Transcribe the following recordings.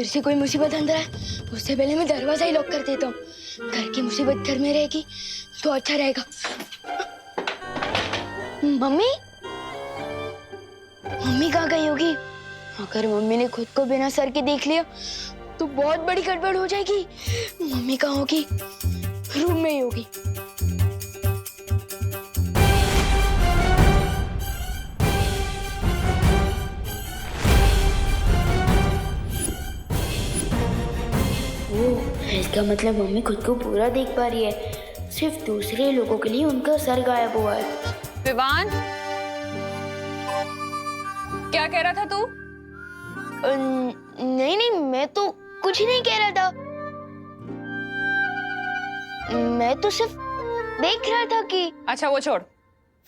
फिर से कोई मुसीबत अंदर आए उससे पहले मैं दरवाजा ही लॉक कर देता हूँ। घर की मुसीबत घर में रहेगी तो अच्छा रहेगा। मम्मी, मम्मी कहाँ गई होगी? अगर मम्मी ने खुद को बिना सर के देख लिया तो बहुत बड़ी गड़बड़ हो जाएगी। मम्मी कहाँ होगी? रूम में ही होगी। इसका मतलब मम्मी खुद को पूरा देख पा रही है, सिर्फ दूसरे लोगों के लिए उनका सर गायब हुआ है। विवान, क्या कह रहा था तू? नहीं नहीं, मैं तो कुछ नहीं कह रहा था। मैं तो सिर्फ देख रहा था कि। अच्छा वो छोड़,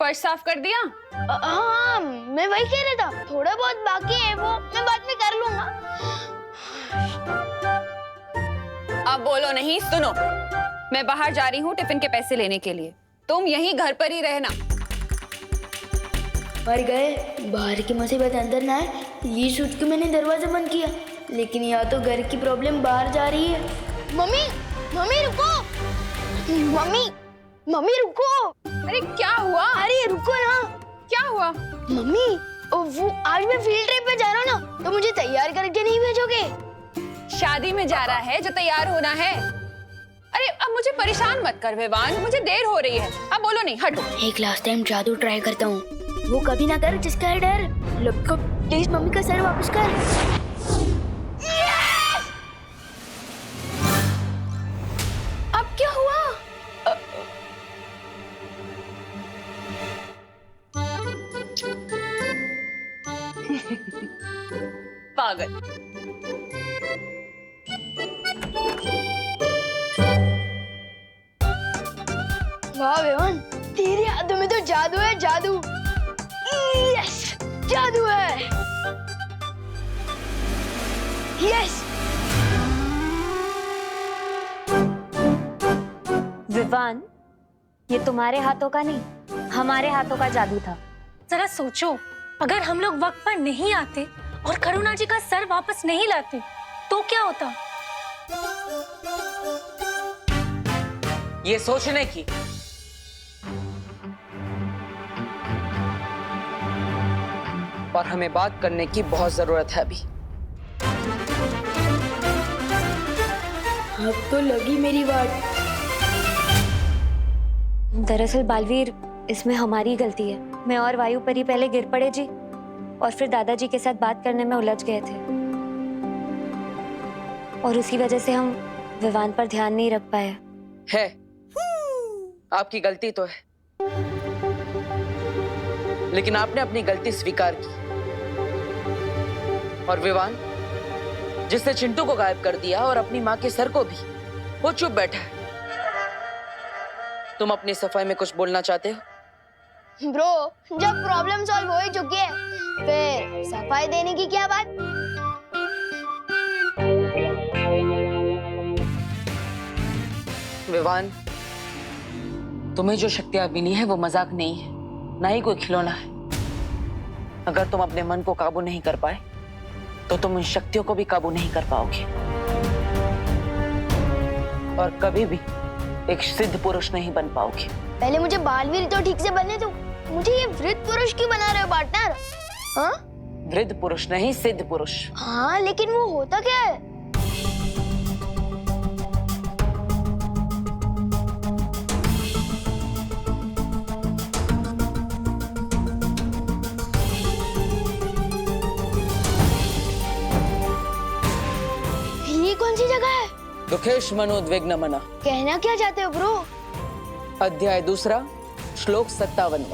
फर्श साफ कर दिया? हाँ, मैं वही कह रहा था, थोड़ा बहुत बाकी है वो मैं बाद में कर लूंगा। अब बोलो नहीं, सुनो, मैं बाहर जा रही हूँ टिफिन के पैसे लेने के लिए। तुम यहीं घर पर ही रहना। मर गए, बाहर की मुसीबत अंदर ना आए ये सोच के मैंने दरवाजा बंद किया, लेकिन यहाँ तो घर की प्रॉब्लम बाहर जा रही है। मम्मी, मम्मी रुको, मम्मी, मम्मी रुको। अरे क्या हुआ? अरे रुको ना। क्या हुआ? मम्मी, वो आज मैं फील्ड ट्रिप पे जा रहा हूँ ना, तो मुझे तैयार करके नहीं भेजोगे? शादी में जा रहा है जो तैयार होना है। अरे अब मुझे परेशान मत कर विवान, मुझे देर हो रही है। अब बोलो नहीं, हटो। एक लास्ट टाइम जादू ट्राई करता हूँ, वो कभी ना कर जिसका है डर। लपको प्लीज मम्मी का सर वापस कर। अब क्या हुआ? पागल। वाह विवान, तेरी हाथों में तो जादू है, जादू। यस, जादू है। यस। विवान, ये तुम्हारे हाथों का नहीं, हमारे हाथों का जादू था। जरा सोचो, अगर हम लोग वक्त पर नहीं आते और करुणा जी का सर वापस नहीं लाते तो क्या होता? ये सोचने की और हमें बात करने की बहुत जरूरत है अभी। अब तो लगी मेरी बात। दरअसल बालवीर, इसमें हमारी गलती है। मैं और वायु परी पहले गिर पड़े जी, और फिर दादाजी के साथ बात करने में उलझ गए थे, और उसी वजह से हम विवान पर ध्यान नहीं रख पाए। है, आपकी गलती तो है, लेकिन आपने अपनी गलती स्वीकार की। और विवान, जिसने चिंटू को गायब कर दिया और अपनी माँ के सर को भी, वो चुप बैठा है। तुम अपनी सफाई में कुछ बोलना चाहते हो? ब्रो, जब प्रॉब्लम सॉल्व हो ही चुकी है, फिर सफाई देने की क्या बात? विवान, तुम्हें जो शक्तियां मिली है वो मजाक नहीं है, ना ही कोई खिलौना है। अगर तुम अपने मन को काबू नहीं कर पाए तो तुम उन शक्तियों को भी काबू नहीं कर पाओगे, और कभी भी एक सिद्ध पुरुष नहीं बन पाओगे। पहले मुझे बालवीर तो ठीक से बनने दो, मुझे ये वृद्ध पुरुष क्यों बना रहे हो पार्टनर? हाँ? वृद्ध पुरुष नहीं, सिद्ध पुरुष। हाँ, लेकिन वो होता क्या है? ये कौन सी जगह है? दुखेश मनोद्विग्न मना। कहना क्या चाहते हो ब्रो? अध्याय 2, श्लोक 57।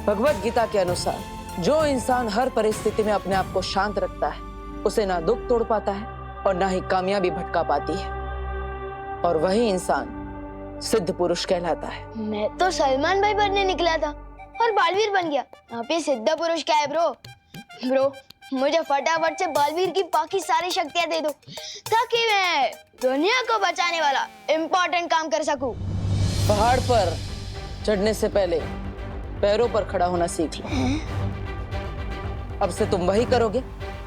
भगवत गीता के अनुसार जो इंसान हर परिस्थिति में अपने आप को शांत रखता है, उसे ना दुख तोड़ पाता है और ना ही कामयाबी भटका पाती है, और वही इंसान सिद्ध पुरुष कहलाता है। मैं तो सलमान भाई बनने निकला था और बालवीर बन गया। यहाँ पे सिद्ध पुरुष क्या है ब्रो? ब्रो, मुझे फटाफट से बालवीर की बाकी सारी शक्तियां दे दो, ताकि मैं दुनिया को बचाने वाला इम्पोर्टेंट काम कर सकूं। पहाड़ पर चढ़ने से पहले पैरों पर खड़ा होना सीख लो। अब से तुम वही करोगे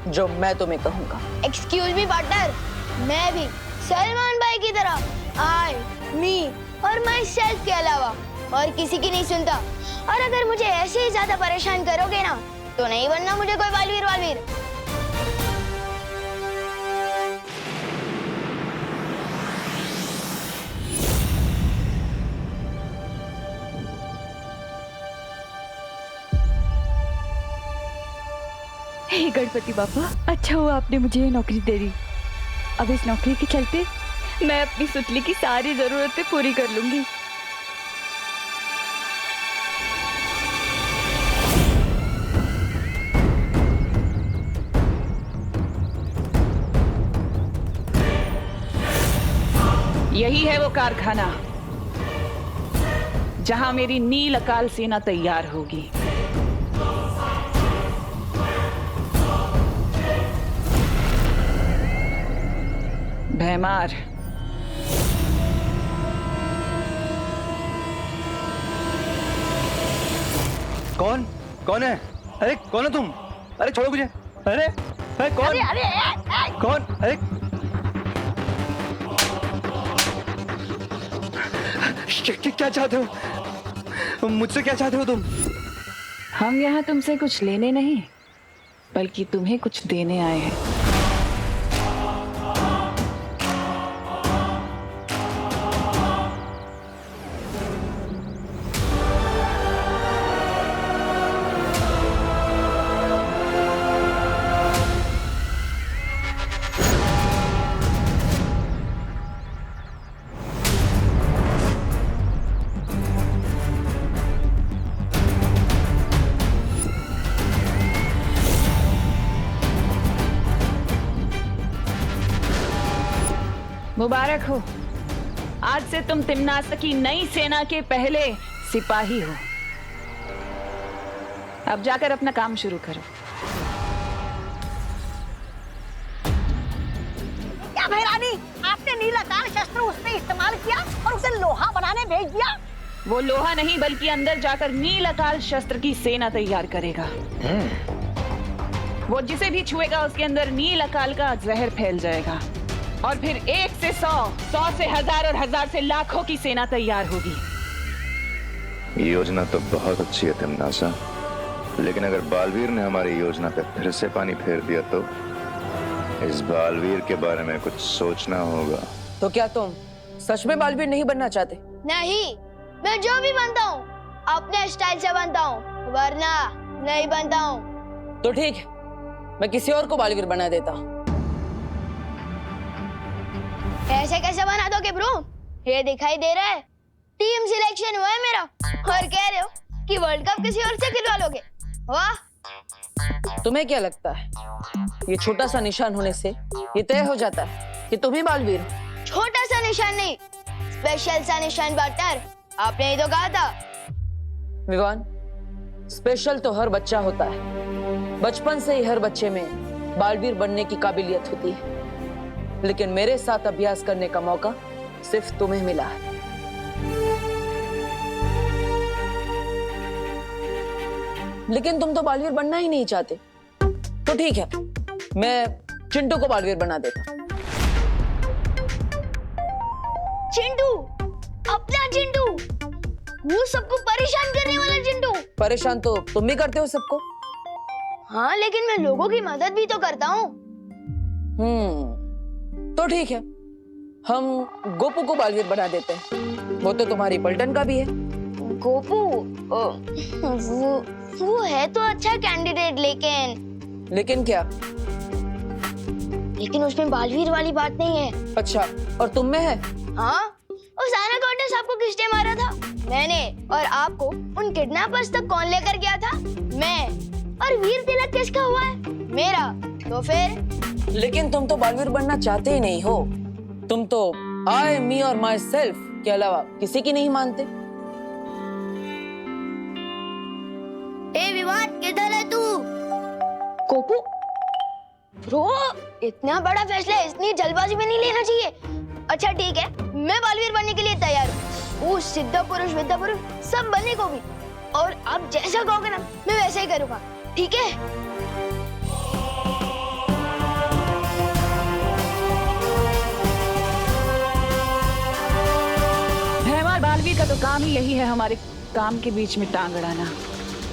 जो मैं तुम्हें कहूंगा। एक्सक्यूज मी पार्टनर, मैं भी सलमान भाई की तरह आई, मी और माई सेल्फ के अलावा और किसी की नहीं सुनता। और अगर मुझे ऐसे ही ज्यादा परेशान करोगे ना तो नहीं बनना मुझे कोई बालवीर वालवीर। हे गणपति बापा, अच्छा हुआ आपने मुझे ये नौकरी दे दी। अब इस नौकरी के चलते मैं अपनी सुतली की सारी जरूरतें पूरी कर लूंगी। यही है वो कारखाना जहां मेरी नील अकाल सेना तैयार होगी। भैमार, कौन कौन है? अरे कौन है तुम? अरे छोड़ो मुझे। अरे अरे कौन? कौन? अरे क्या चाहते हो? मुझसे क्या चाहते हो तुम? हम यहाँ तुमसे कुछ लेने नहीं बल्कि तुम्हें कुछ देने आए हैं। मुबारक हो, आज से तुम तिम्नासा की नई सेना के पहले सिपाही हो। अब जाकर अपना काम शुरू करो। क्या भैरानी, आपने नीलाकाल शस्त्र उसमें इस्तेमाल किया और उसे लोहा बनाने भेज दिया? वो लोहा नहीं बल्कि अंदर जाकर नील अकाल शस्त्र की सेना तैयार करेगा। वो जिसे भी छुएगा उसके अंदर नील अकाल का जहर फैल जाएगा और फिर 1 से 100, 100 से 1000 और 1000 से लाखों की सेना तैयार होगी। ये योजना तो बहुत अच्छी है तिम्नासा, लेकिन अगर बालवीर ने हमारी योजना पे फिर से पानी फेर दिया तो इस बालवीर के बारे में कुछ सोचना होगा। तो क्या तुम सच में बालवीर नहीं बनना चाहते? नहीं, मैं जो भी बनता हूँ अपने स्टाइल से बनता हूँ, वरना नहीं बनता हूँ। तो ठीक है, मैं किसी और को बालवीर बना देता हूँ। ऐसे कैसे बना दोगे ब्रो? ये दिखाई दे रहा है टीम सिलेक्शन हुआ है मेरा और कह रहे हो कि वर्ल्ड कप किसी और से खिलवा लोगे? वाह! तुम्हें क्या लगता है ये छोटा सा निशान होने से ये तय हो जाता है कि तुम ही बालवीर हो? छोटा सा निशान नहीं, स्पेशल सा निशान पार्टनर, आपने ही तो कहा था। विवान, स्पेशल तो हर बच्चा होता है, बचपन से ही हर बच्चे में बालवीर बनने की काबिलियत होती है, लेकिन मेरे साथ अभ्यास करने का मौका सिर्फ तुम्हें मिला है। लेकिन तुम तो बालवीर बनना ही नहीं चाहते। तो ठीक है, मैं चिंटू को बालवीर बना देता। चिंटू, अपना चिंटू, वो सबको परेशान करने वाला चिंटू। परेशान तो तुम भी करते हो सबको। हाँ, लेकिन मैं लोगों की मदद भी तो करता हूँ। तो ठीक है, हम गोपू को बालवीर बना देते हैं। वो तो तुम्हारी पलटन का भी है। गोपू, वो है तो अच्छा कैंडिडेट, लेकिन क्या? लेकिन उसमें बालवीर वाली बात नहीं है। अच्छा, और तुम में है? हाँ, उस एनाकोंडा सांप को किसने मारा था? मैंने। और आपको उन किडनैपर्स तक कौन लेकर गया था? मैं। और वीर तिलक किसका हुआ है? मेरा। तो फिर? लेकिन तुम तो बालवीर बनना चाहते ही नहीं हो। तुम तो आई, मी और माई सेल्फ के अलावा किसी की नहीं मानते। ए विवाद, किधर है तू? गोपू, ब्रो, इतना बड़ा फैसला इतनी जल्दबाजी में नहीं लेना चाहिए। अच्छा ठीक है, मैं बालवीर बनने के लिए तैयार हूँ। वो सिद्ध पुरुष, विद्या पुरुष सब बनने को भी। और आप जैसा कहोगे ना, मैं वैसा ही करूँगा। ठीक है? तो काम ही यही है, हमारे काम के बीच में टांग अड़ाना।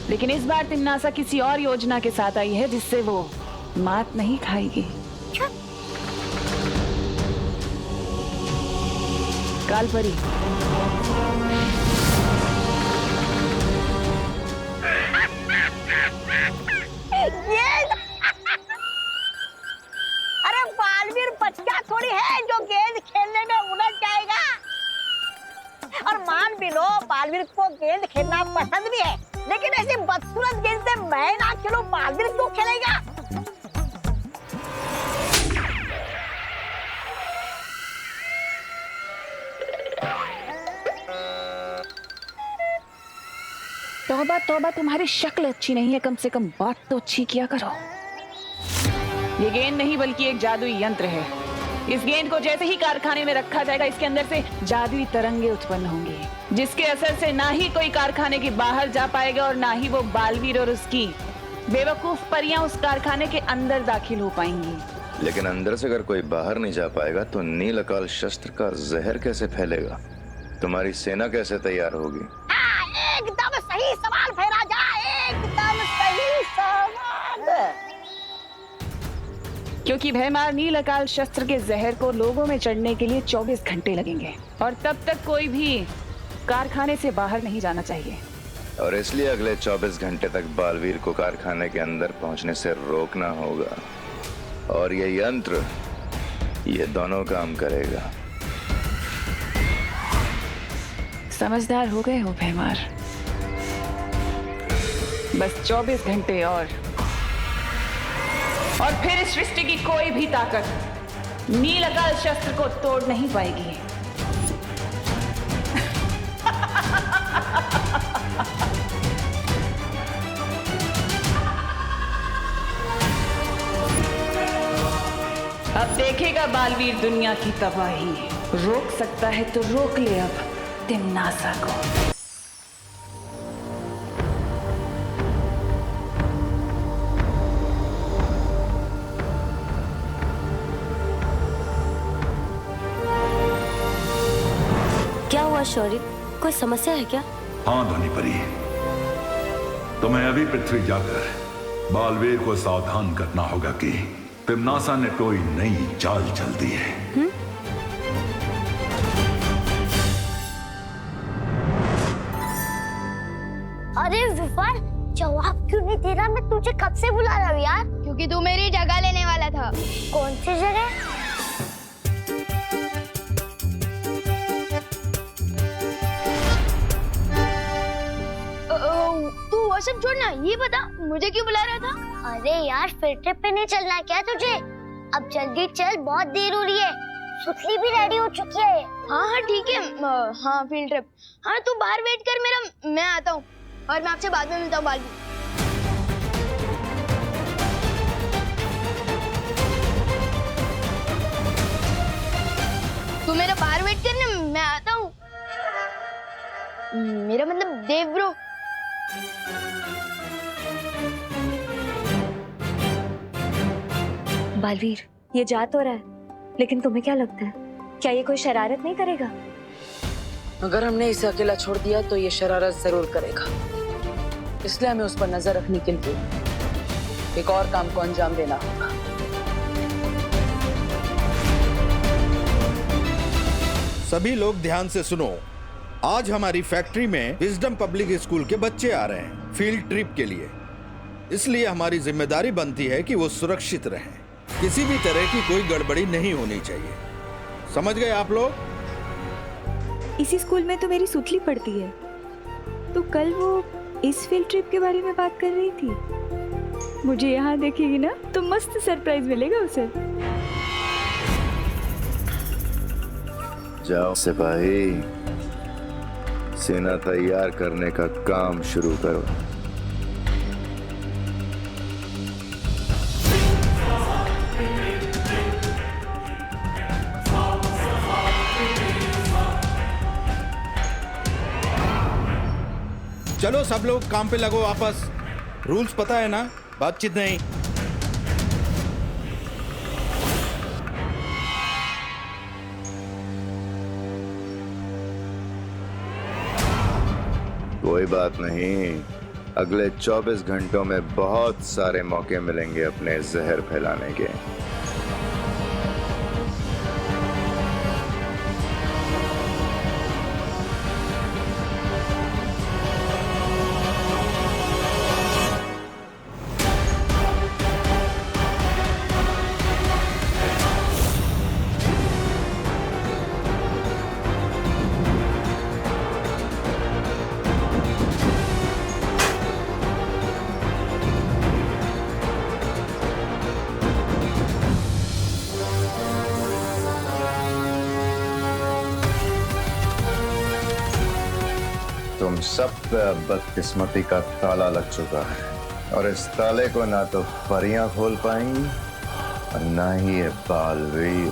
लेकिन इस बार तिम्नासा किसी और योजना के साथ आई है जिससे वो मात नहीं खाएगी। कालपरी, अरे बालवीर बच्चा थोड़ी है जो गेंद खेलने में उलझ जाएगा। और मान भी लो बालवीर को गेंद खेलना पसंद भी है, लेकिन ऐसी बदसूरत गेंद से मैं ना खेलूं, बालवीर क्यों खेलेगा? तौबा तौबा, तुम्हारी शक्ल अच्छी नहीं है, कम से कम बात तो अच्छी किया करो। ये गेंद नहीं बल्कि एक जादुई यंत्र है। इस गेंद को जैसे ही कारखाने में रखा जाएगा, इसके अंदर से जादुई तरंगे उत्पन्न होंगी, जिसके असर से ना ही कोई कारखाने के बाहर जा पाएगा और ना ही वो बालवीर और उसकी बेवकूफ परियां उस कारखाने के अंदर दाखिल हो पाएंगी। लेकिन अंदर से अगर कोई बाहर नहीं जा पाएगा तो नील अकाल शस्त्र का जहर कैसे फैलेगा? तुम्हारी सेना कैसे तैयार होगी? एकदम सही सवाल भैराजा, एकदम सही सवाल। क्योंकि भैमार नील अकाल शस्त्र के जहर को लोगों में चढ़ने के लिए 24 घंटे लगेंगे और तब तक कोई भी कारखाने से बाहर नहीं जाना चाहिए। और इसलिए अगले 24 घंटे तक बालवीर को कारखाने के अंदर पहुंचने से रोकना होगा। और ये यंत्र, ये दोनों काम करेगा। समझदार हो गए हो भैमार। बस 24 घंटे और फिर इस सृष्टि की कोई भी ताकत नील अकाल शस्त्र को तोड़ नहीं पाएगी। अब देखेगा बालवीर दुनिया की तबाही। रोक सकता है तो रोक ले अब तिम्नासा को। क्या हुआ शौर्य, कोई समस्या है क्या? हाँ ध्वनि परी, तुम्हें अभी पृथ्वी जाकर बालवीर को सावधान करना होगा कि तिम्नासा ने कोई नई चाल चल दी है। अरे विफर, जवाब क्यों नहीं दे रहा? मैं तुझे कब से बुला रहा हूँ यार। क्योंकि तू मेरी जगह लेने वाला था। कौन सी जगह? तू वो सब छोड़ना, ये बता मुझे क्यों बुला रहा था? अरे यार, फील्ड ट्रिप पे नहीं चलना क्या तुझे? अब जल्दी चल, बहुत देर हो रही है। सुतली भी रेडी हो चुकी है। हाँ हाँ ठीक है। हाँ फील्ड ट्रिप। हाँ तू बाहर वेट कर मेरा, मैं आता हूँ और मैं आपसे बाद में मिलता हूँ। बालवीर, तू मेरा बाहर वेट करना, मैं आता हूँ। मेरा मतलब देव ब्रो। बालवीर, ये जा तो रहा है, लेकिन तुम्हें क्या लगता है, क्या ये कोई शरारत नहीं करेगा? अगर हमने इसे अकेला छोड़ दिया तो ये शरारत जरूर करेगा। इसलिए हमें उस पर नजर रखने के लिए एक और काम को अंजाम देना होगा। सभी लोग ध्यान से सुनो। आज हमारी फैक्ट्री में विजडम पब्लिक स्कूल के बच्चे आ रहे हैं फील्ड ट्रिप के लिए। इसलिए हमारी जिम्मेदारी बनती है कि वो सुरक्षित रहें। किसी भी तरह की कोई गड़बड़ी नहीं होनी चाहिए। समझ गए आप लोग? इसी स्कूल में तो मेरी सुतली पढ़ती है, तो कल वो इस फील्ड ट्रिप के बारे में बात कर रही थी। मुझे यहाँ देखेगी ना तो मस्त सरप्राइज मिलेगा उसे। जाओ सिपाही, सेना तैयार करने का काम शुरू करो। चलो सब लोग काम पे लगो वापस। रूल्स पता है ना, बातचीत नहीं। कोई बात नहीं, अगले 24 घंटों में बहुत सारे मौके मिलेंगे अपने जहर फैलाने के। तुम सब पे अब बदकिस्मती का ताला लग चुका है और इस ताले को ना तो परियां खोल पाएंगी और ना ही ये बालवीर।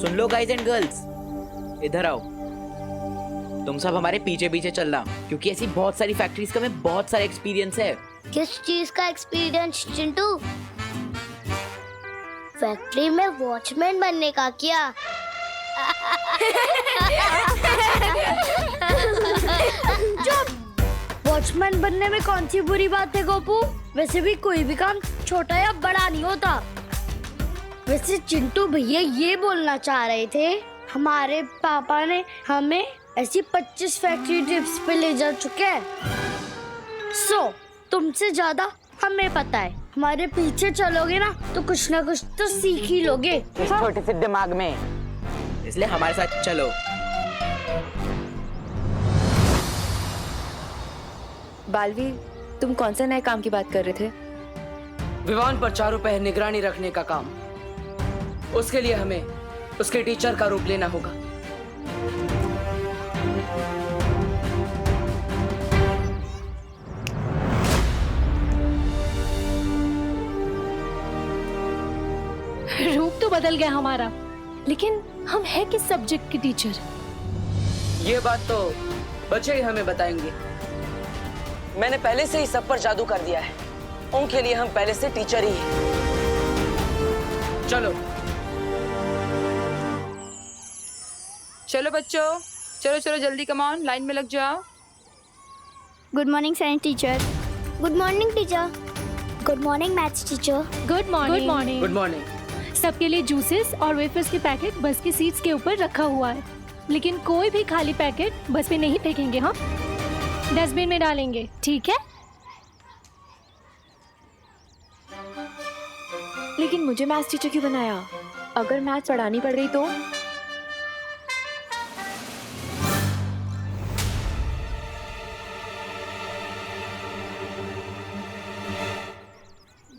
सुन लो गाइज एंड गर्ल्स, इधर आओ। तुम सब हमारे पीछे पीछे चलना, क्योंकि ऐसी बहुत सारी फैक्ट्रीज का हमें बहुत सारा एक्सपीरियंस है। किस चीज का एक्सपीरियंस चिंटू? फैक्ट्री में वॉचमैन बनने का क्या? वॉचमैन बनने में कौन सी बुरी बात है गोपू? वैसे भी कोई भी काम छोटा या बड़ा नहीं होता। वैसे चिंटू भैया ये बोलना चाह रहे थे, हमारे पापा ने हमें ऐसी 25 फैक्ट्री ट्रिप्स पे ले जा चुके हैं। तुमसे ज्यादा हमें पता है। हमारे पीछे चलोगे ना तो कुछ ना कुछ तो सीख ही लोगे। इस छोटे से दिमाग में, इसलिए हमारे साथ चलो। बालवीर, तुम कौन से नए काम की बात कर रहे थे? विवान पर चारों पहर निगरानी रखने का काम। उसके लिए हमें उसके टीचर का रूप लेना होगा। रूप तो बदल गया हमारा, लेकिन हम है किस सब्जेक्ट के टीचर? ये बात तो बच्चे ही हमें बताएंगे। मैंने पहले से ही सब पर जादू कर दिया है, उनके लिए हम पहले से टीचर ही हैं। चलो चलो बच्चों, चलो चलो जल्दी, कम ऑन, लाइन में लग जाओ। Good morning science teacher. Good morning teacher. Good morning maths teacher. Good morning. Good morning. सबके लिए जूसेस और वेफर्स के पैकेट बस की सीट्स के ऊपर रखा हुआ है, लेकिन कोई भी खाली पैकेट बस में नहीं फेंकेंगे, हाँ? डस्टबिन में डालेंगे, ठीक है? लेकिन मुझे मैथ्स टीचर क्यों बनाया? अगर मैथ्स पढ़ानी पड़ गई तो?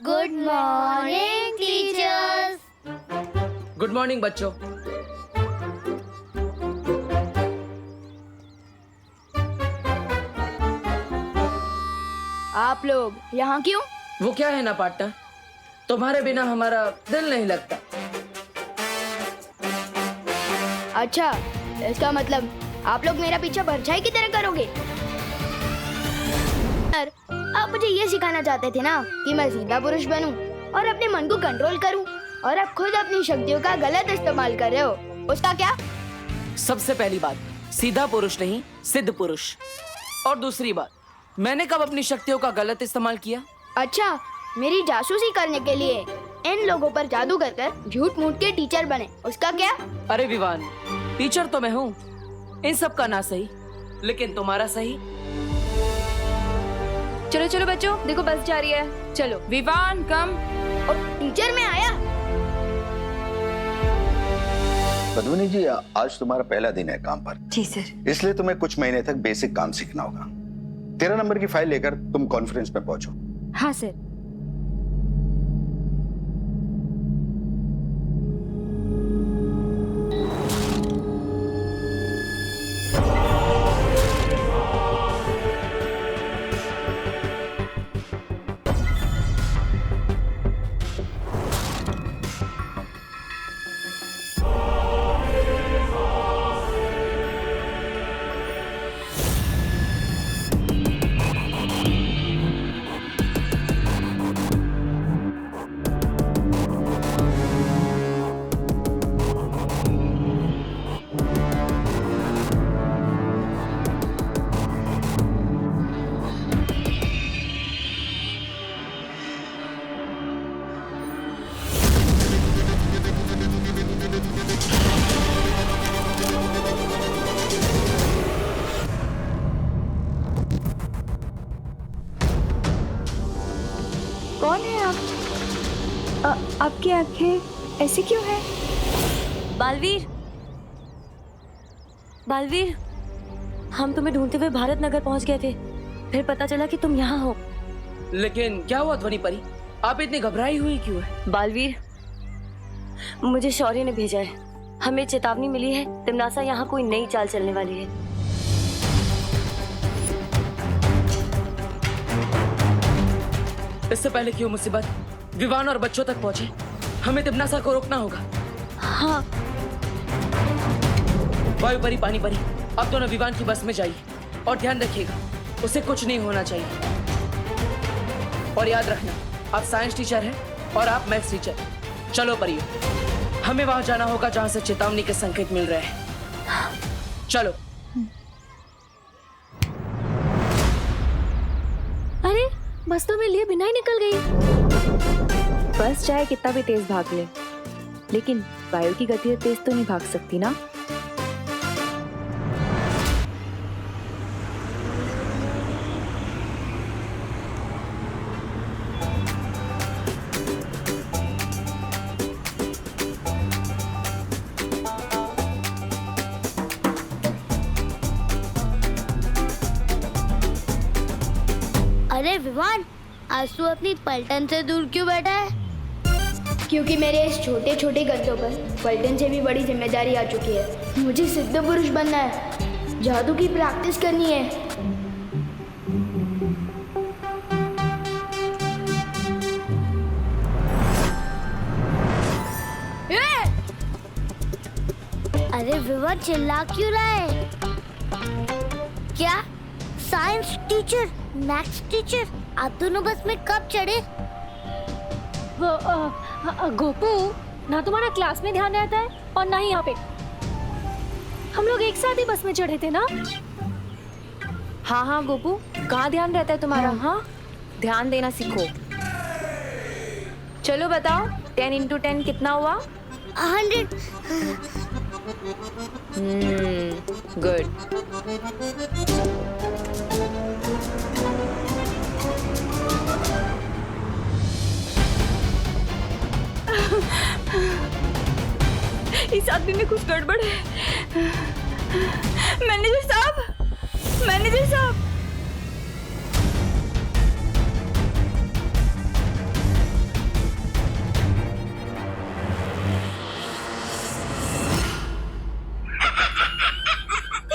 Good morning teachers. Good morning बच्चों। आप लोग यहाँ क्यों? वो क्या है ना पार्टनर, तुम्हारे बिना हमारा दिल नहीं लगता। अच्छा, इसका मतलब आप लोग मेरा पीछा परछाई की तरह करोगे? सर, आप मुझे ये सिखाना चाहते थे ना कि मैं सीधा पुरुष बनूं और अपने मन को कंट्रोल करूं, और आप खुद अपनी शक्तियों का गलत इस्तेमाल कर रहे हो। उसका क्या? सबसे पहली बात, सीधा पुरुष नहीं, सिद्ध पुरुष। और दूसरी बात, मैंने कब अपनी शक्तियों का गलत इस्तेमाल किया? अच्छा, मेरी जासूसी करने के लिए इन लोगों पर जादू कर झूठ मूठ के टीचर बने, उसका क्या? अरे विवान, टीचर तो मैं हूँ, इन सब का ना सही, लेकिन तुम्हारा सही। चलो चलो बच्चों, देखो बस जा रही है, चलो। विवान कम। और टीचर में आया। पद्मिनी जी, आज तुम्हारा पहला दिन है काम पर। जी सर। इसलिए तुम्हें कुछ महीने तक बेसिक काम सीखना होगा। 13 नंबर की फाइल लेकर तुम कॉन्फ्रेंस में पहुंचो। हाँ सर। आपकी आंखें ऐसी क्यों है? बालवीर, बालवीर, हम तुम्हें ढूंढते हुए भारत नगर पहुंच गए थे, फिर पता चला कि तुम यहाँ हो। लेकिन क्या हुआ ध्वनि परी, आप इतनी घबराई हुई क्यों है? बालवीर, मुझे शौर्य ने भेजा है, हमें चेतावनी मिली है, तिमनासा यहाँ कोई नई चाल चलने वाली है। इससे पहले कि वो मुसीबत विवान और बच्चों तक पहुंचे, हमें तिमनासा को रोकना होगा। हाँ। वायु परी, पानी परी, अब दोनों विवान की बस में जाइए और ध्यान रखिएगा, उसे कुछ नहीं होना चाहिए। और याद रखना, आप साइंस टीचर हैं और आप मैथ्स टीचर। चलो परियो, हमें वहां जाना होगा जहां से चेतावनी के संकेत मिल रहे हैं। चलो। अरे बस तो मेरे लिए बिना ही निकल गई। बस चाहे कितना भी तेज भाग ले, लेकिन वायु की गति तेज तो नहीं भाग सकती ना। अरे विवान, आज तू अपनी पलटन से दूर क्यों बैठा है? क्योंकि मेरे इस छोटे छोटे गद्दों पर पलटन से भी बड़ी जिम्मेदारी आ चुकी है। मुझे सिद्ध पुरुष बनना है, जादू की प्रैक्टिस करनी है। अरे विवान, चिल्ला क्यों रहा है? क्या साइंस टीचर, मैथ्स टीचर, आप दोनों बस में कब चढ़े? गोपू, ना तुम्हारा क्लास में ध्यान रहता है और ना ही यहाँ पे। हम लोग एक साथ ही बस में चढ़े थे ना? हाँ हाँ गोपू, कहाँ ध्यान रहता है तुम्हारा? हाँ, ध्यान देना सीखो। चलो बताओ, 10 into 10 कितना हुआ? 100। गुड। इस आदमी में कुछ गड़बड़ है। मैनेजर साहब, मैनेजर साहब।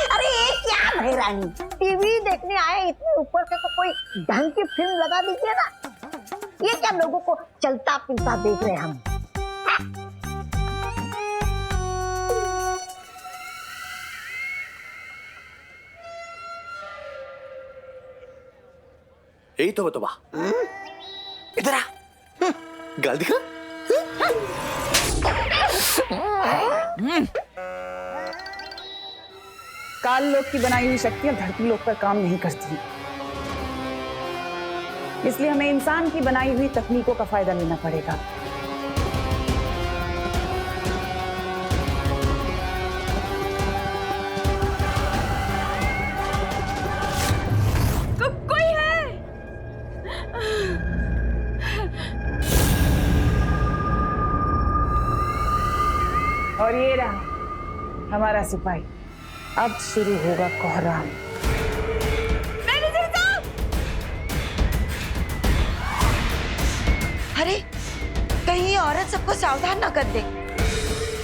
अरे ये क्या भाई रानी, टीवी देखने आए, इतने ऊपर से तो कोई ढंग की फिल्म लगा दीजिए ना। ये क्या लोगों को चलता फिरता देख रहे हैं हम? यही तो बतवा, इधर आ, गाल दिखा। काल लोक की बनाई हुई शक्तियां धरती लोक पर काम नहीं करती, इसलिए हमें इंसान की बनाई हुई तकनीकों का फायदा लेना पड़ेगा। कोई है? और ये रहा हमारा सिपाही। अब शुरू होगा कोहराम। अरे कहीं औरत सबको सावधान ना कर दे।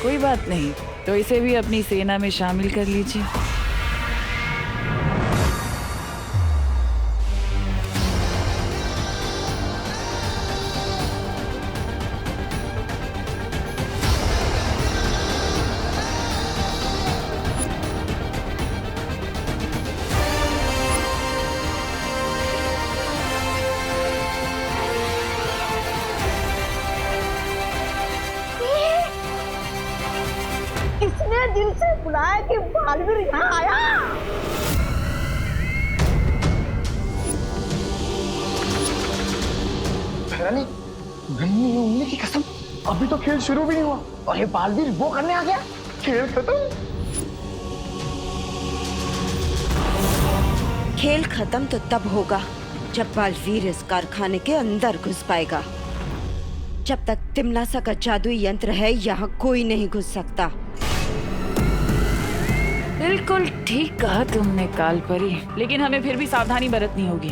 कोई बात नहीं, तो इसे भी अपनी सेना में शामिल कर लीजिए। किसने दिल से बुलाया कि बालवीर यहाँ आया? रानी, गन्नी उंगली की कसम, अभी तो खेल शुरू भी नहीं हुआ और ये बालवीर वो करने आ गया। खेल खत्म। खेल खत्म तो तब होगा जब बालवीर इस कारखाने के अंदर घुस पाएगा। जब तक तिमनासा का जादुई यंत्र है यहाँ कोई नहीं घुस सकता। बिल्कुल ठीक कहा तुमने कालपरी, लेकिन हमें फिर भी सावधानी बरतनी होगी।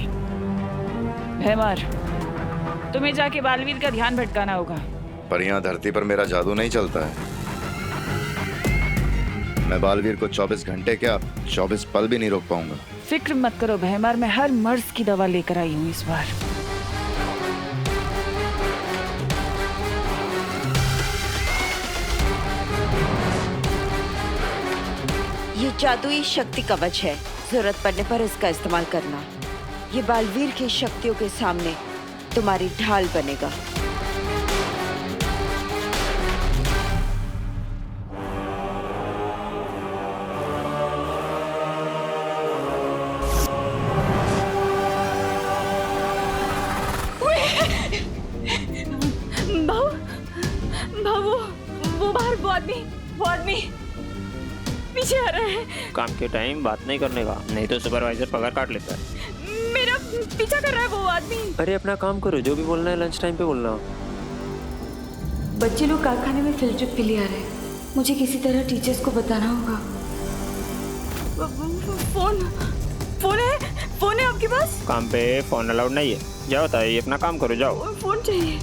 भैमार, तुम्हें जाके बालवीर का ध्यान भटकाना होगा। पर यहाँ धरती पर मेरा जादू नहीं चलता है। मैं बालवीर को 24 घंटे क्या 24 पल भी नहीं रोक पाऊंगा। फिक्र मत करो भैमार, मैं हर मर्ज की दवा लेकर आई हूँ इस बार। ये जादुई शक्ति कवच है, जरूरत पड़ने पर इसका इस्तेमाल करना। ये बालवीर की शक्तियों के सामने तुम्हारी ढाल बनेगा। वो बाहर वो आदमी पीछे आ रहा है। काम के टाइम बात नहीं करने का, नहीं तो सुपरवाइजर पगार काट लेता है। मेरा पीछा कर रहा है वो आदमी। अरे अपना काम करो, जो भी बोलना है लंच टाइम पे बोलना। बच्चे लोग कारखाने में फील्ड ट्रिप के लिए आ रहे हैं, मुझे किसी तरह टीचर्स को बताना होगा। फोन है आपके पास? काम पे फोन अलाउड नहीं है। जाओ ताई, अपना काम करो, जाओ। फोन चाहिए।